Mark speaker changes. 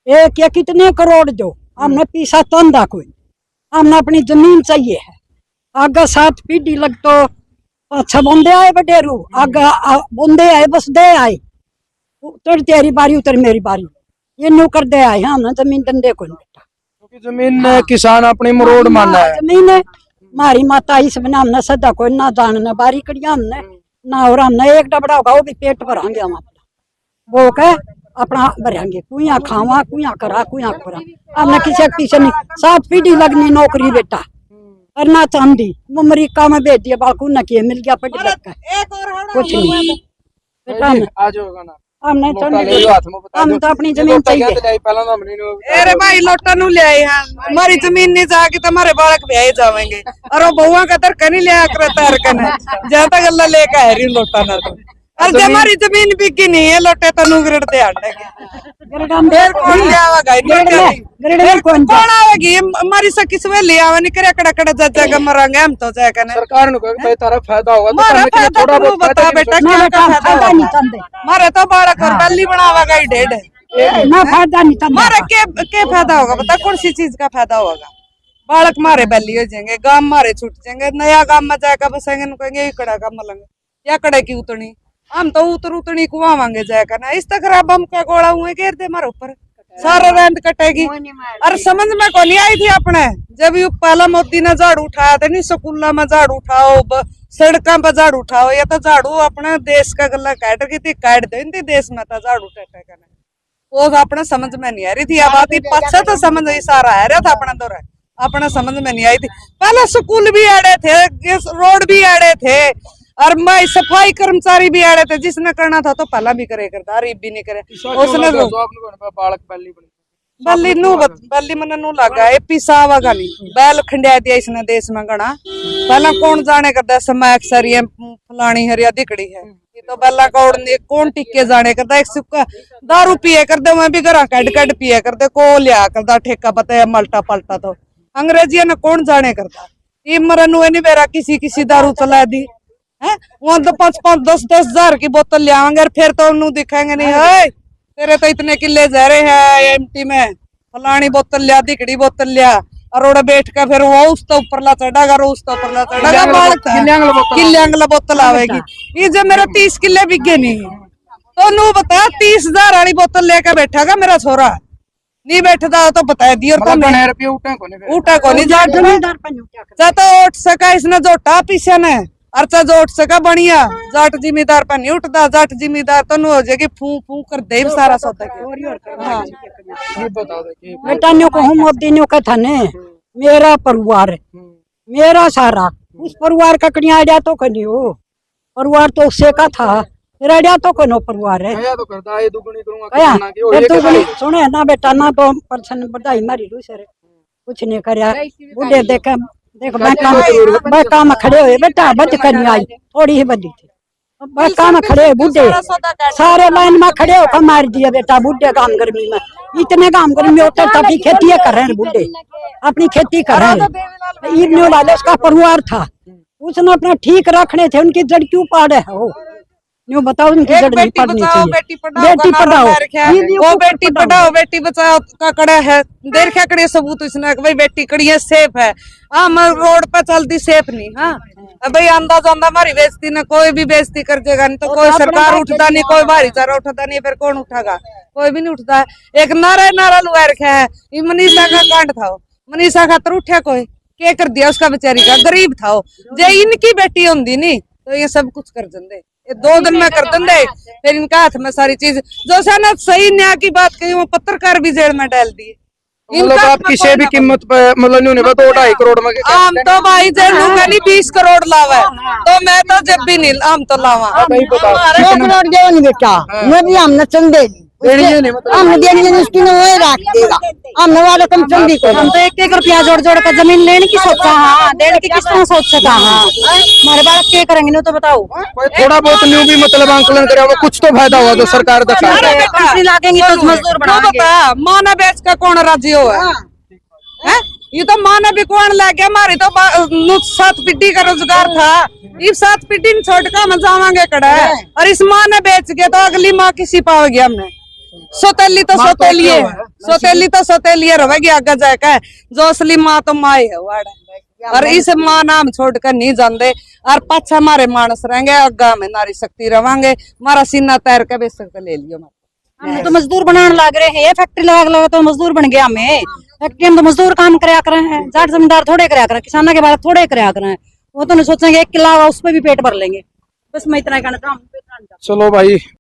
Speaker 1: एक या कितने करोड़ दो, हमने पीसा तंदा कोई, हमने अपनी जमीन चाहिए है। आगे 7 पीढ़ी लग तो 6 बंदे आए बडेरू, आगे बंदे आए बस दे आए, उतर तेरी बारी उतर मेरी बारी, ये न्यू कर दे आए। हमने जमीन दंदे को बेटा,
Speaker 2: क्योंकि जमीन किसान अपनी मरोड़ मानना है।
Speaker 1: जमीन है हमारी माता इस बना, हमने सदा कोई ना जानना बारी कड़िया हमने ना, और हमने एक डबड़ा होगा वो भी पेट भरांगे हम अपना, वो कह अपना भरेंगे, कुया खावा कुया करा कुया करा। हमने किसी के पीछे नहीं, 7 पीढ़ी लगनी नौकरी बेटा, और ना चांदी अमरीका में भेज दिया बाकू न किए, मिल गया पढ़ लिख कुछ नहीं बेटा। हमने हम तो अपनी जमीन चाहिए।
Speaker 3: अरे भाई लोटा नु ले आए हैं, हमारी जमीन नहीं जाएगी तो हमारे बालक भी जाएंगे, और वो बहुआ का तर कनी ले करता है कने ज्यादा गल्ला लेके आ रही लोटा ना, तो और जब हमारी जमीन बिकी नहीं है लोटे तो नु गिरड़ दे आटे कौन ले आवेगा, कौन आवेगी हमारी सकी से ले आवे नहीं करे कड़ा कड़ा जज्जा का मरांगे हम तो जाए कने।
Speaker 2: सरकार ने कहा भाई तारा फायदा होगा तो
Speaker 3: हमारा फायदा
Speaker 2: थोड़ा बहुत
Speaker 3: बता बेटा, क्या फायदा
Speaker 1: नहीं चाहते,
Speaker 3: मारे तो बालक और बल्ली बनावेगा ही ढेड,
Speaker 1: ना फायदा नहीं चाहते।
Speaker 3: मारे के फायदा होगा बता, कौन सी चीज का फायदा होगा। बालक मारे बल्ली हो जाएंगे, गांव मारे छूट जाएंगे, नया गांव में जाएगा बसेंगे कहेंगे कड़ा का मलेंगे या कड़े की उतनी, हम तो उतनी कुआवांगे जाएगा ना। इस तक बम का गोला हुए घेर दे हमारे ऊपर, सारा रैंद कटेगी। और समझ में को नहीं आई थी अपने, जब यू पहला मोदी ने झाड़ू उठाया था नहीं, स्कूल में झाड़ू उठाओ, सड़कों पर झाड़ू उठाओ, या तो झाड़ू अपने देश का गला काट की थी, काट दे देश में था झाड़ू टेटे करने, वो अपने समझ में नहीं आ रही थी। अब आती पच्चा तो समझ सारा आ रहा था अपना दौरा, अपना समझ में नहीं आई थी। पहले स्कूल भी आड़े थे, रोड भी आड़े थे, और मैं सफाई कर्मचारी भी आड़े थे, जिसने करना था तो पहला भी करे करता, अरीब भी नहीं करे उसने
Speaker 2: बालक
Speaker 3: बल्ली मन नू लगा ए पिसावा गाली बैल खंडिया दिया इसने देश में गणा। पहला कौन जाने करता समय अक्सर ये फलानी हरिया दिखड़ी है, ये तो बेला कौन टिक्के जाने करता, एक सुक्का दारू पिए कर दे, मैं भी घर कट पिए कर दे, को लिया करता ठेका पता है मल्टा पलटा, तो अंग्रेजिया ने कौन जाने करता। ये मरनु नहीं बेरा किसी दारू चला दी है, वहां तो 5-5 10-10 हजार की बोतल ले आएंगे, फिर तो उन्होंने दिखाएंगे नहीं है तेरे तो इतने किले जा रहे हैं एमटी में, फलानी बोतल लिया दिखड़ी बोतल लिया, और ओड़ा बैठ कर फिर वो उस तो ऊपर ला चढ़ागा, उस तो ऊपर ला चढ़ागा, किले बोतल आवेगी। ये जब मेरा 30 किले बिके नहीं तो नू बता 30,000 वाली बोतल लेकर बैठागा मेरा छोरा, नहीं बैठता तो बता दी, और तो उठा को नहीं जाता उठ सका इसने जोटा पीछे ने, अर्चा जो उठ सका बढ़िया, जाट जिम्मेदार पर नहीं उठता, जाट जिम्मेदार तो हो जाएगी फू फू कर दे सारा सौदा के।
Speaker 1: बेटा न्यू कहूँ मोदी न्यू कथा ने मेरा परिवार है, मेरा सारा उस परिवार का कड़िया आइडिया तो कनी हो, परिवार तो उससे का था, मेरा आइडिया तो कनो परिवार है सुने ना बेटा, ना तो पर्सन बढ़ाई मारी दूसरे कुछ नहीं कर बुढ़े देखे देख बैका में खड़े हुए बेटा, बच कर नहीं आई थोड़ी ही बदी थी, बैका में खड़े बुढ़े सारे लाइन में खड़े होकर मार दिया बेटा बुढ़े, काम गर्मी में इतने काम गर्मी में होते तभी खेती कर रहे हैं बुढ़े, अपनी खेती कर रहे हैं। ईद लाले उसका परिवार था, उसने अपना ठीक रखने थे, उनकी जड़ क्यों पाड़े है वो न्यू बताओ, उनकी जड़ नहीं पड़नी चाहिए। बेटी पढ़ाओ
Speaker 3: वो बेटी पढ़ाओ बेटी बचाओ का कड़ा है, देर क्या कड़े सबूत इसने भाई बेटी कड़िया सेफ है, हम रोड पे चलती सेफ नहीं। हाँ भाई अंदाजा हमारी बेइज्जती ना, कोई भी बेइज्जती कर देगा नहीं तो कोई सरकार उठता नहीं, कोई भाईचारा उठता नहीं, फिर कौन उठागा, कोई भी नहीं उठता है। एक नारा लुआ रखा है, ये मनीषा का कांड था, मनीषा खातर उठा कोई क्या कर दिया उसका बेचारी का, गरीब था जो इनकी बेटी होंगी नहीं तो ये सब कुछ कर देंगे, ये 2 दिन में कर देंगे, फिर इनका हाथ में सारी चीज जो सा ना सही न्याय की बात कही, वो पत्रकार भी जेल में डाल दिए।
Speaker 2: आप किसी भी कीमत पे मतलब नहीं होने 2-2.5 करोड़ में
Speaker 3: हम तो भाई जेल लूंगा नहीं, 20 करोड़ लावा तो मैं तो जब भी नहीं हम तो लावा
Speaker 1: बेटा मैं भी हमने चंदे हमने देनी उसकी वही रख देगा, हमने वाले कम चंदी को हम तो 1-1 रुपया जोड़ कर जमीन लेने की सोचा, हाँ देने की किस तरह सोच सका, हाँ हमारे बालक क्या करेंगे ना तो बताओ,
Speaker 2: थोड़ा बहुत न्यू भी मतलब आंकलन करे वो कुछ तो फायदा हुआ तो सरकार
Speaker 3: कंपनी लागेंगी तो मजदूर बता, माना बेच का कौन राजी हो है, ये तो माना भी कौन लग गया, हमारी तो 7 पीढ़ी का रोजगार था, इस 7 पीढ़ी छोड़ कर हम जावांगे कड़ा है, और इस माँ ने बेच के तो अगली माँ किसी पाओगे हमने, सोतेली तो सोतेली है, सौतेली तो सौतेली रहेगी आगे जाकर, जो असली माँ तो माँ ही है वाड़ा। और इस माँ नाम छोड़कर नहीं जानते, और पाछा हमारे मानस रहेंगे, अग्गा में नारी शक्ति रवांगे, हमारा सीना तैर के बेच सकते ले लियो।
Speaker 1: हम तो मजदूर बनाने लग रहे हैं, फैक्ट्री लगा तो मजदूर बन गया हमें। फैक्ट्री में तो मजदूर काम कराया करे हैं, जाट जमींदार थोड़े कराया करे, किसानों के बाद थोड़े कराया करे। वो तो नहीं सोचेंगे 1 किला उस पर भी पेट भर लेंगे। बस मैं इतना कहना चाहूँ।
Speaker 2: चलो भाई